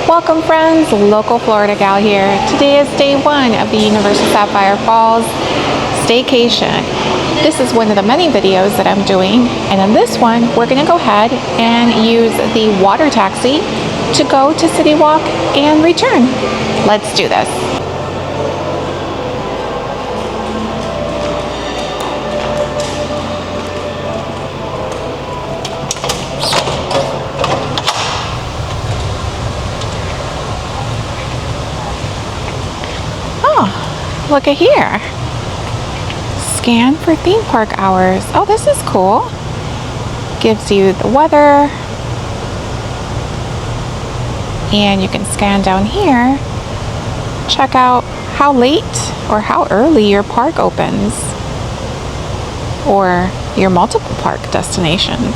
Welcome friends, local Florida gal here. Today is day one of the Universal Sapphire Falls staycation. This is one of the many videos that I'm doing, and in this one we're going to go ahead and use the water taxi to go to CityWalk and return. Let's do this. Look at here. Scan for theme park hours. Oh, this is cool. Gives you the weather. And you can scan down here. Check out how late or how early your park opens. Or your multiple park destinations.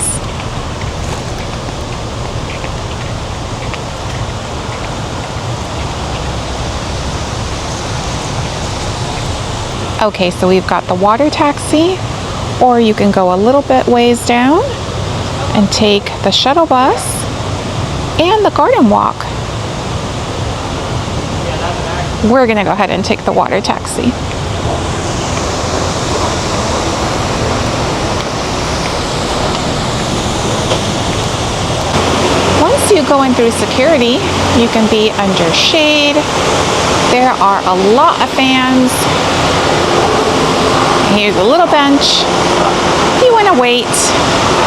Okay, so we've got the water taxi, or you can go a little bit ways down and take the shuttle bus and the garden walk. We're gonna go ahead and take the water taxi. Once you go in through security, you can be under shade. There are a lot of fans. Here's a little bench if you want to wait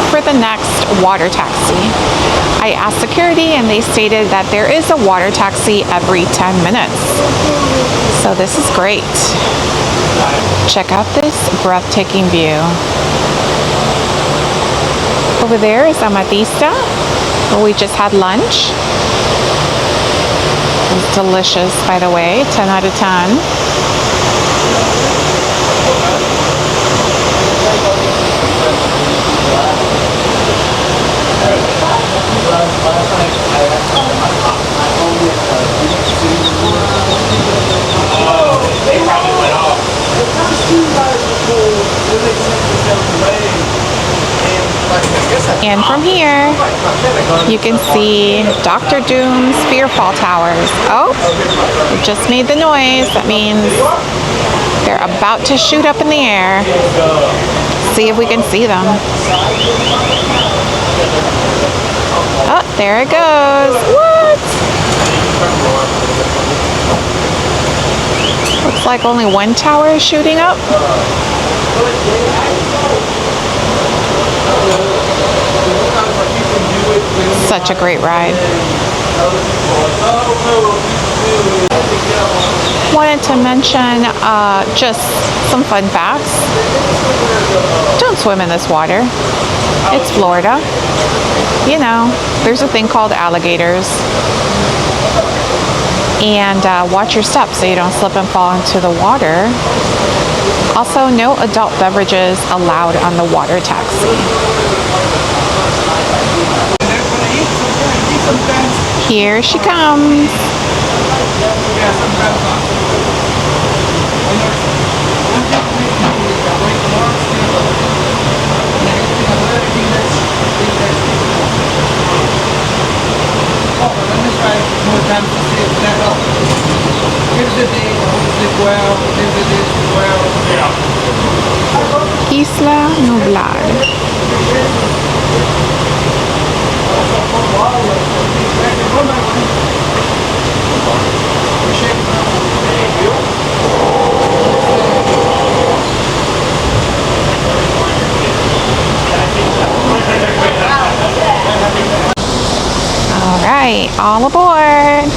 for the next water taxi. I asked security and they stated that there is a water taxi every 10 minutes. So this is great. Check out this breathtaking view. Over there is Amatista, where we just had lunch. It was delicious, by the way, 10 out of 10. And from here, you can see Dr. Doom's Fearfall Towers. Oh, it just made the noise. That means they're about to shoot up in the air. See if we can see them. Oh, there it goes. What? Looks like only one tower is shooting up. Such a great ride. Wanted to mention just some fun facts. Don't swim in this water. It's Florida. You know, there's a thing called alligators. And watch your steps so you don't slip and fall into the water. Also, no adult beverages allowed on the water taxi. Here she comes. Isla Nublada. All right, all aboard.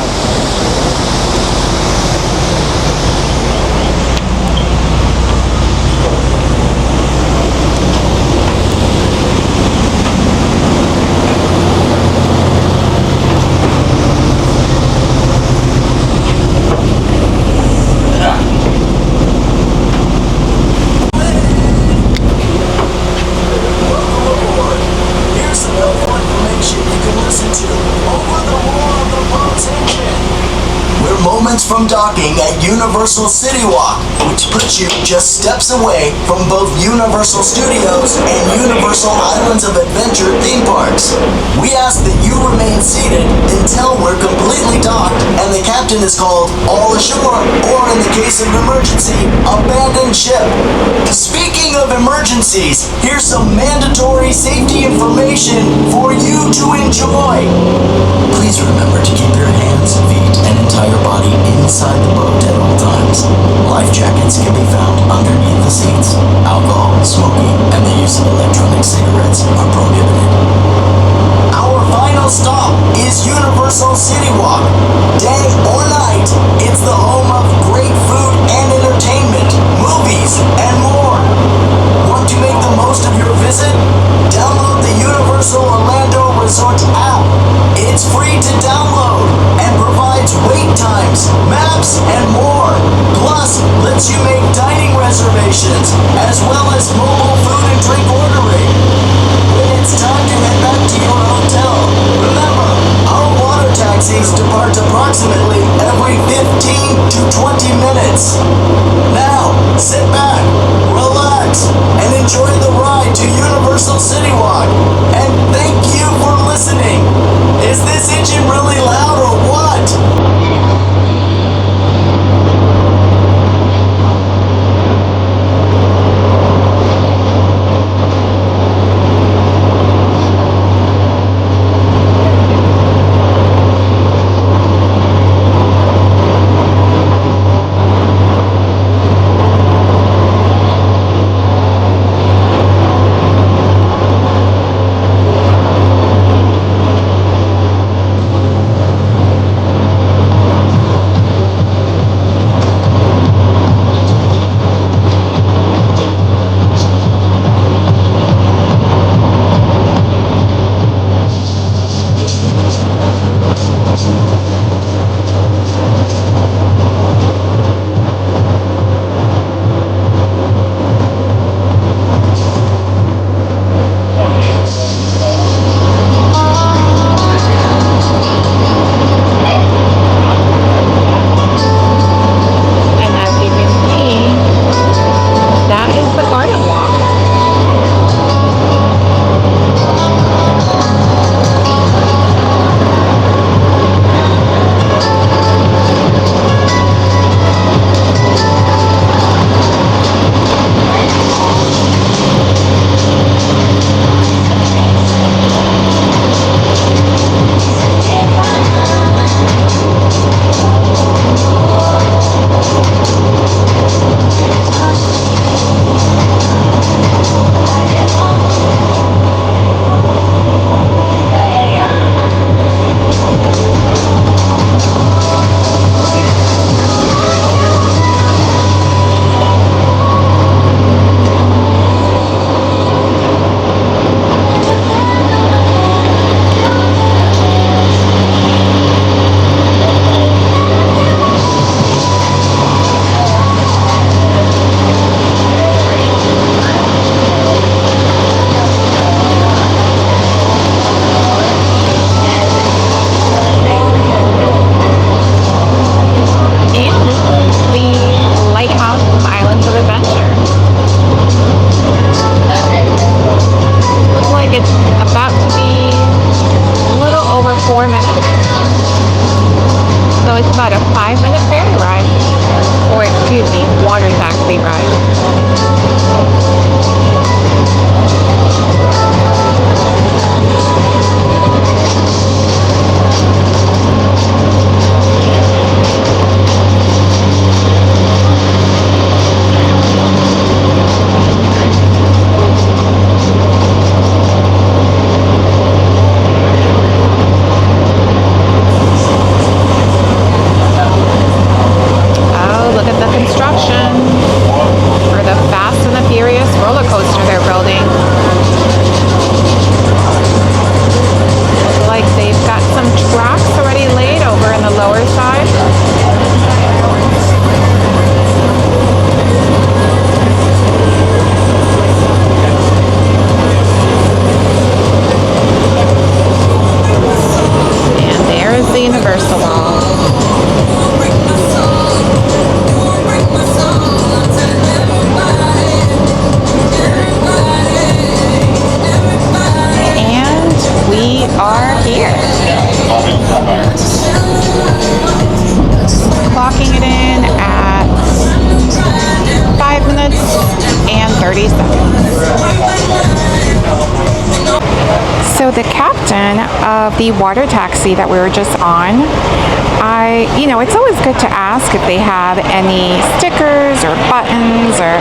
From docking at Universal CityWalk, which puts you just steps away from both Universal Studios and Universal Islands of Adventure theme parks. We ask that you remain seated until we're completely done. is called all ashore, or in the case of an emergency, abandoned ship. Speaking of emergencies, here's some mandatory safety information for you to enjoy. Please remember to keep your hands, feet, and entire body inside the boat at all times. Life jackets can be found underneath the seats. Alcohol, smoking, and the use of electronic cigarettes are prohibited. Our final stop is Universal CityWalk. Day or night, it's the home of great food and entertainment, movies, and more. Want to make the most of your visit? Download the Universal Orlando Resort app. It's free to download and provides wait times, maps, and more. Plus, lets you make dining reservations, as well as mobile food and drink ordering. When it's time to head back to your hotel, remember, our water taxis depart approximately every 15 to 20 minutes. Now, sit back, relax, and enjoy the ride to Universal CityWalk. And thank you for listening. Is this engine really loud or what? are here. description of the water taxi that we were just on. It's always good to ask if they have any stickers or buttons or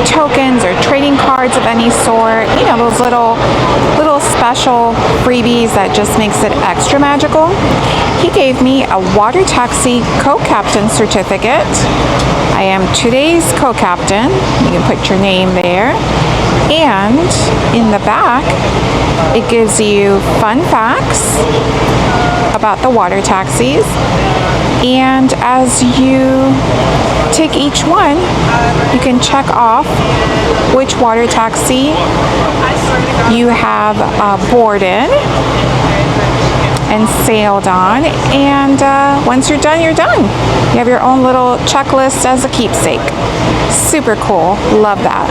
tokens or trading cards of any sort. Those little special freebies that just makes it extra magical. He gave me a water taxi co-captain certificate. I am today's co-captain. You can put your name there. And in the back, it gives you fun facts about the water taxis. And as you take each one, you can check off which water taxi you have boarded and sailed on. And once you're done, you're done. You have your own little checklist as a keepsake. Super cool. Love that.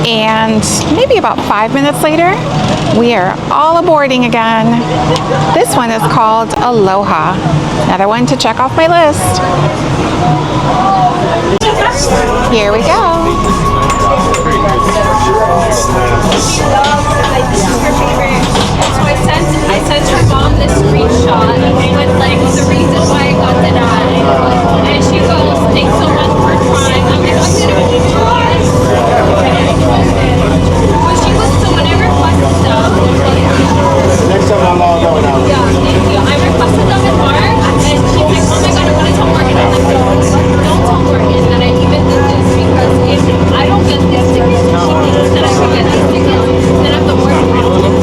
And maybe about 5 minutes later, we are all aboarding again. This one is called Aloha. Another one to check off my list. Here we go. I sent her mom this screenshot with the reason why I got denied. And she goes, thanks so much for trying. I'm like, I'm gonna try. But she was so when I requested them. Next time I'm all going out. Yeah, thank you. I requested them in March and she's like, oh my god, I want to tell Morgan. I'm like, don't tell Morgan that I even did this because if I don't get these tickets, she thinks that I can get these tickets, then I'm the worst problem.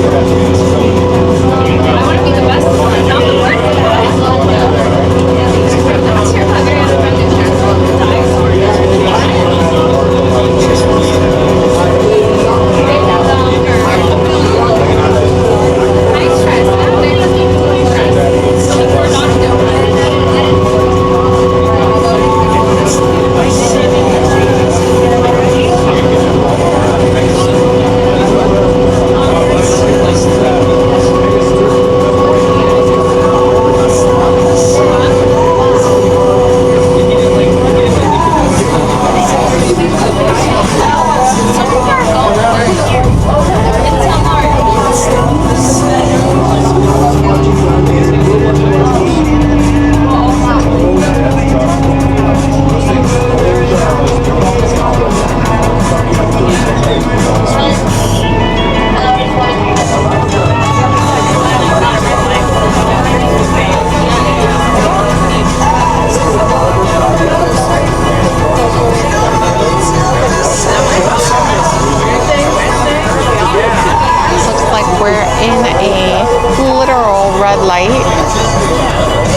I want to be the best one, not the worst one.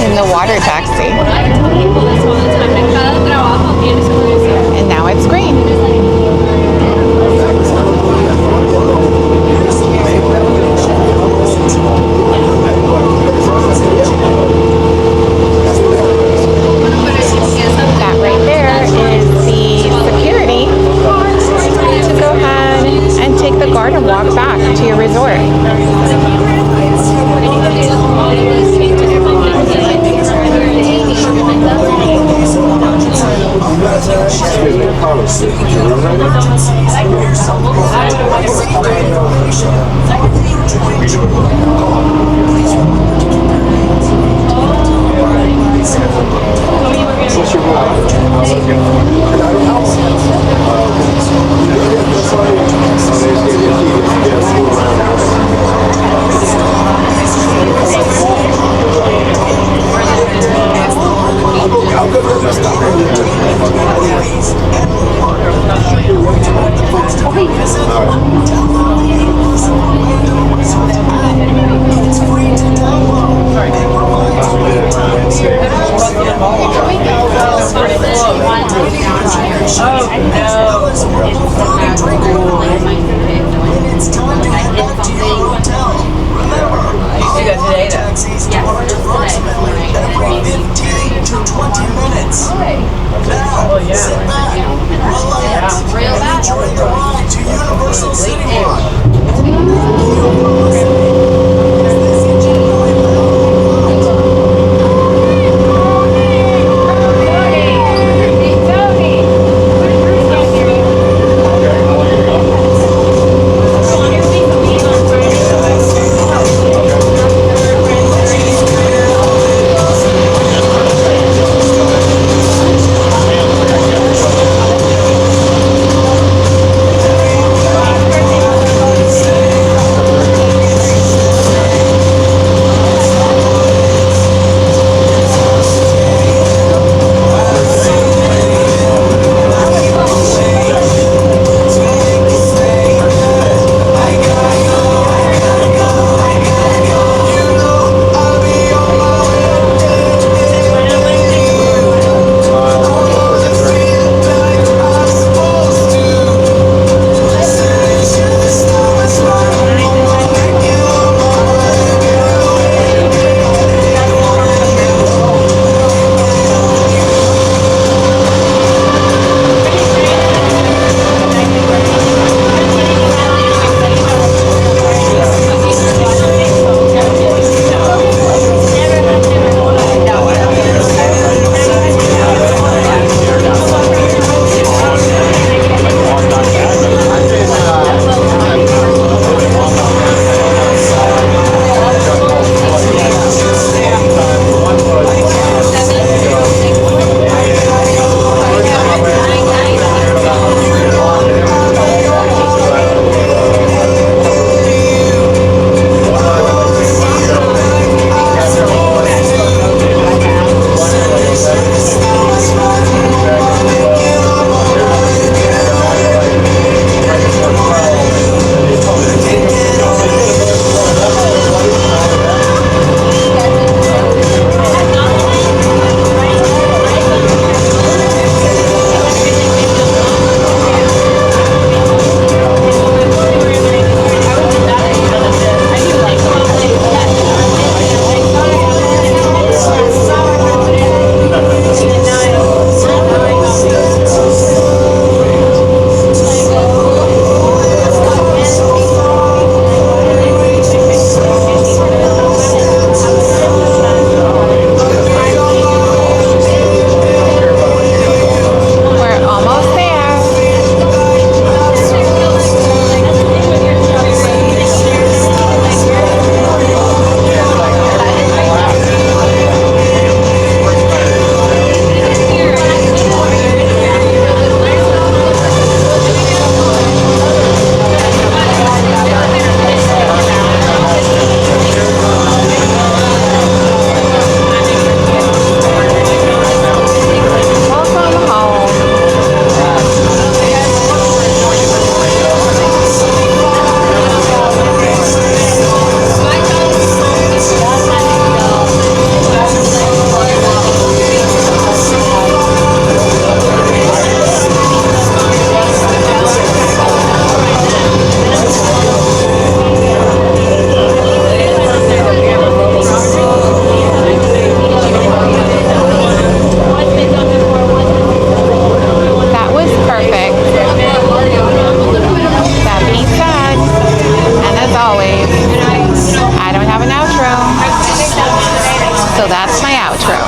In the water taxi. And now it's green. That right there is the security to go ahead and take the garden walk back to your resort. I don't have an outro. So that's my outro.